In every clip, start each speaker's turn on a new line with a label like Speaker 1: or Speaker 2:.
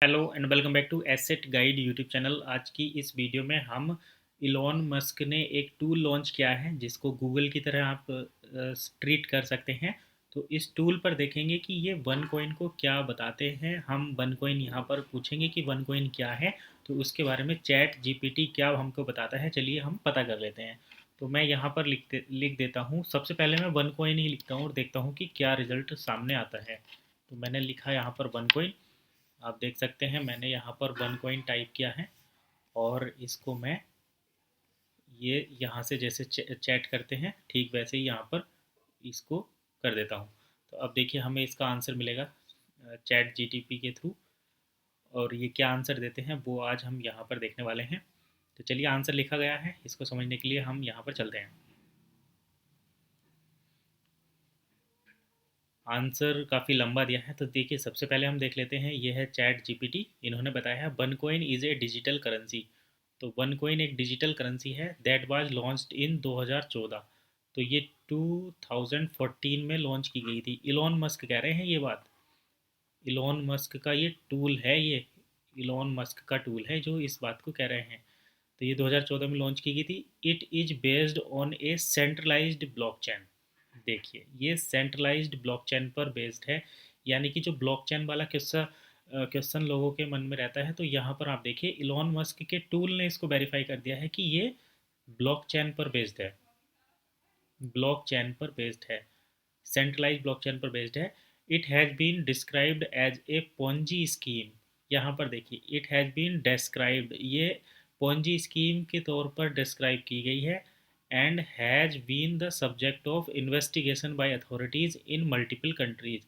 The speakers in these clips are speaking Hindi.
Speaker 1: Hello and welcome back to asset guide YouTube channel. आज की इस वीडियो में हम इलॉन मस्क ने एक टूल लॉन्च किया है जिसको गूगल की तरह आप ट्रीट कर सकते हैं। तो इस टूल पर देखेंगे कि ये वन कॉइन को क्या बताते हैं। हम वन कॉइन यहाँ पर पूछेंगे कि वन कॉइन क्या है, तो उसके बारे में चैट जीपीटी क्या हमको बताता है, चलिए हम पता कर लेते हैं। तो मैं यहाँ पर लिख देता हूँ। सबसे पहले मैं वन कॉइन ही लिखता हूँ और देखता हूँ कि क्या रिजल्ट सामने आता है। तो मैंने लिखा यहाँ पर वन कॉइन। आप देख सकते हैं मैंने यहाँ पर वन कॉइन टाइप किया है और इसको मैं ये यहाँ से जैसे चैट करते हैं ठीक वैसे ही यहाँ पर इसको कर देता हूँ। तो अब देखिए हमें इसका आंसर मिलेगा चैट जीटीपी के थ्रू। और ये क्या आंसर देते हैं वो आज हम यहाँ पर देखने वाले हैं। तो चलिए आंसर लिखा गया है, इसको समझने के लिए हम यहाँ पर चलते हैं। आंसर काफ़ी लंबा दिया है, तो देखिए सबसे पहले हम देख लेते हैं। ये है चैट जीपीटी। इन्होंने बताया है one coin is a digital currency. तो वन कॉइन एक डिजिटल करेंसी है दैट वाज लॉन्च्ड इन 2014। तो ये 2014 में लॉन्च की गई थी। इलॉन मस्क कह रहे हैं ये बात। इलॉन मस्क का ये टूल है, ये इलॉन मस्क का टूल है जो इस बात को कह रहे हैं। तो ये 2014 में लॉन्च की गई थी। It is based on A centralised blockchain. देखिए ये सेंट्रलाइज्ड ब्लॉकचेन पर बेस्ड है, यानी कि जो ब्लॉकचेन वाला क्वेश्चन लोगों के मन में रहता है, तो यहाँ पर आप देखिए इलॉन मस्क के टूल ने इसको वेरीफाई कर दिया है कि ये ब्लॉकचेन पर बेस्ड है। ब्लॉकचेन पर बेस्ड है, सेंट्रलाइज ब्लॉकचेन पर बेस्ड है। It has been described as a Ponzi scheme. यहाँ पर देखिए इट हैज़ बीन डिस्क्राइब्ड, ये पोंजी स्कीम के तौर पर डिस्क्राइब की गई है। And has been the subject of investigation by authorities in multiple countries.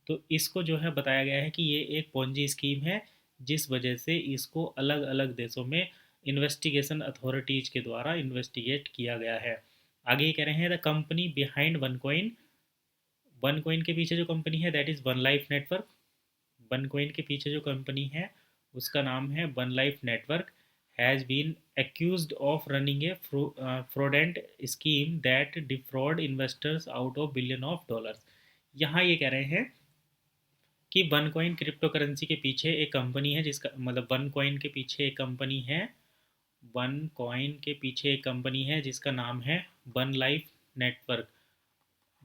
Speaker 1: तो इसको जो है बताया गया है कि ये एक पोंजी स्कीम है, जिस वजह से इसको अलग अलग देशों में इन्वेस्टिगेशन अथॉरिटीज़ के द्वारा इन्वेस्टिगेट किया गया है। आगे कह रहे हैं the company behind one coin. One coin के पीछे जो कंपनी है that is one life network. One coin के पीछे जो कंपनी है उसका नाम है one life network. Has been accused of running a fraudulent scheme that defraud investors out of billion of dollars. यहाँ ये कह रहे हैं कि वन कॉइन क्रिप्टो करेंसी के पीछे एक कंपनी है, जिसका मतलब वन कॉइन के पीछे एक कंपनी है। वन कॉइन के पीछे एक कंपनी है जिसका नाम है one life network.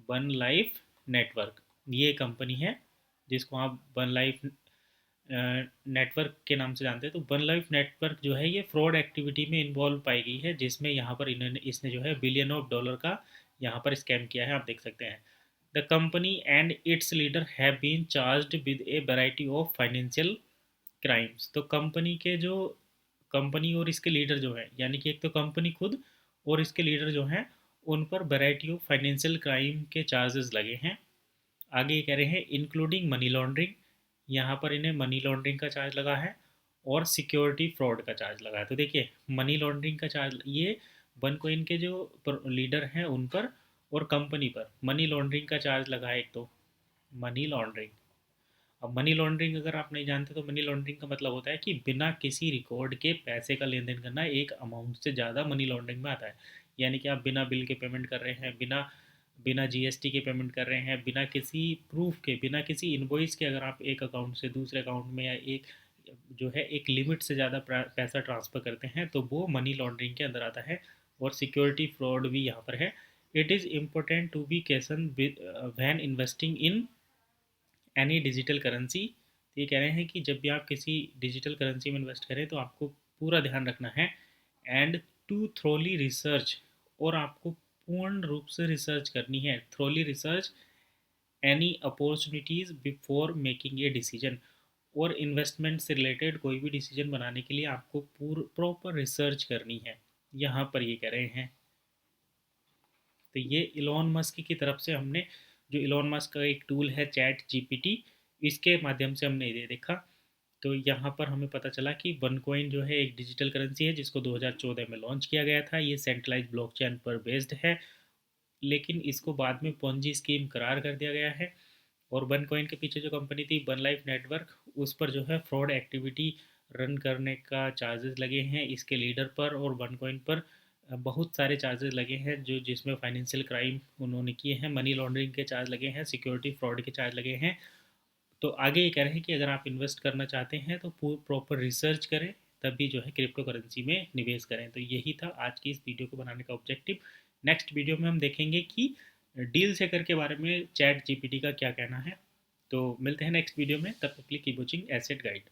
Speaker 1: One life network ये कंपनी है जिसको आप वन लाइफ नेटवर्क के नाम से जानते हैं। तो वन लाइफ नेटवर्क जो है ये फ्रॉड एक्टिविटी में इन्वॉल्व पाई गई है, जिसमें यहाँ पर इन्होंने इसने जो है बिलियन ऑफ डॉलर का यहाँ पर स्कैम किया है, आप देख सकते हैं। The company and its leader have been charged with a variety of financial crimes. तो कंपनी और इसके लीडर जो है, यानी कि एक तो कंपनी खुद और इसके लीडर जो हैं, उन पर वैरायटी ऑफ फाइनेंशियल क्राइम के चार्जेस लगे हैं। आगे ये कह रहे हैं इंक्लूडिंग मनी लॉन्ड्रिंग। यहाँ पर इन्हें मनी लॉन्ड्रिंग का चार्ज लगा है और सिक्योरिटी फ्रॉड का चार्ज लगा है। तो देखिए मनी लॉन्ड्रिंग का चार्ज ये वन कोइन के जो लीडर हैं उन पर और कंपनी पर मनी लॉन्ड्रिंग का चार्ज लगा है। एक तो मनी लॉन्ड्रिंग। अब मनी लॉन्ड्रिंग अगर आप नहीं जानते तो मनी लॉन्ड्रिंग का मतलब होता है कि बिना किसी रिकॉर्ड के पैसे का लेन देन करना, एक अमाउंट से ज़्यादा मनी लॉन्ड्रिंग में आता है। यानी कि आप बिना बिल के पेमेंट कर रहे हैं, बिना बिना जीएसटी के पेमेंट कर रहे हैं, बिना किसी प्रूफ के, बिना किसी इन्वॉइस के, अगर आप एक अकाउंट से दूसरे अकाउंट में या एक जो है एक लिमिट से ज़्यादा पैसा ट्रांसफ़र करते हैं तो वो मनी लॉन्ड्रिंग के अंदर आता है। और सिक्योरिटी फ्रॉड भी यहाँ पर है। It is important to be केसन when investing in any digital currency. ये कह रहे हैं कि जब भी आप किसी डिजिटल करेंसी में इन्वेस्ट करें तो आपको पूरा ध्यान रखना है। एंड टू थ्रोली रिसर्च, और आपको पूर्ण रूप से रिसर्च करनी है। Thoroughly research any opportunities before making a decision. और इन्वेस्टमेंट से रिलेटेड कोई भी डिसीजन बनाने के लिए आपको प्रॉपर रिसर्च करनी है, यहाँ पर ये कह रहे हैं। तो ये इलॉन मस्क की तरफ से हमने, जो इलॉन मस्क का एक टूल है चैट जीपीटी, इसके माध्यम से हमने ये देखा। तो यहाँ पर हमें पता चला कि वन कॉइन जो है एक डिजिटल करेंसी है जिसको 2014 में लॉन्च किया गया था। ये सेंट्रलाइज ब्लॉकचेन पर बेस्ड है, लेकिन इसको बाद में पोंजी स्कीम करार कर दिया गया है। और वन कॉइन के पीछे जो कंपनी थी वन लाइफ नेटवर्क, उस पर जो है फ्रॉड एक्टिविटी रन करने का चार्जेस लगे हैं इसके लीडर पर। और वन कॉइन पर बहुत सारे चार्जेस लगे हैं जो जिसमें फाइनेंशियल क्राइम उन्होंने किए हैं, मनी लॉन्ड्रिंग के चार्ज लगे हैं, सिक्योरिटी फ्रॉड के चार्ज लगे हैं। तो आगे ये कह रहे हैं कि अगर आप इन्वेस्ट करना चाहते हैं तो प्रॉपर रिसर्च करें, तभी जो है क्रिप्टो करेंसी में निवेश करें। तो यही था आज की इस वीडियो को बनाने का ऑब्जेक्टिव। नेक्स्ट वीडियो में हम देखेंगे कि डील सेकर के बारे में चैट जीपीटी का क्या कहना है। तो मिलते हैं नेक्स्ट वीडियो में, तब तक के लिए कीप वॉचिंग एसेट गाइड।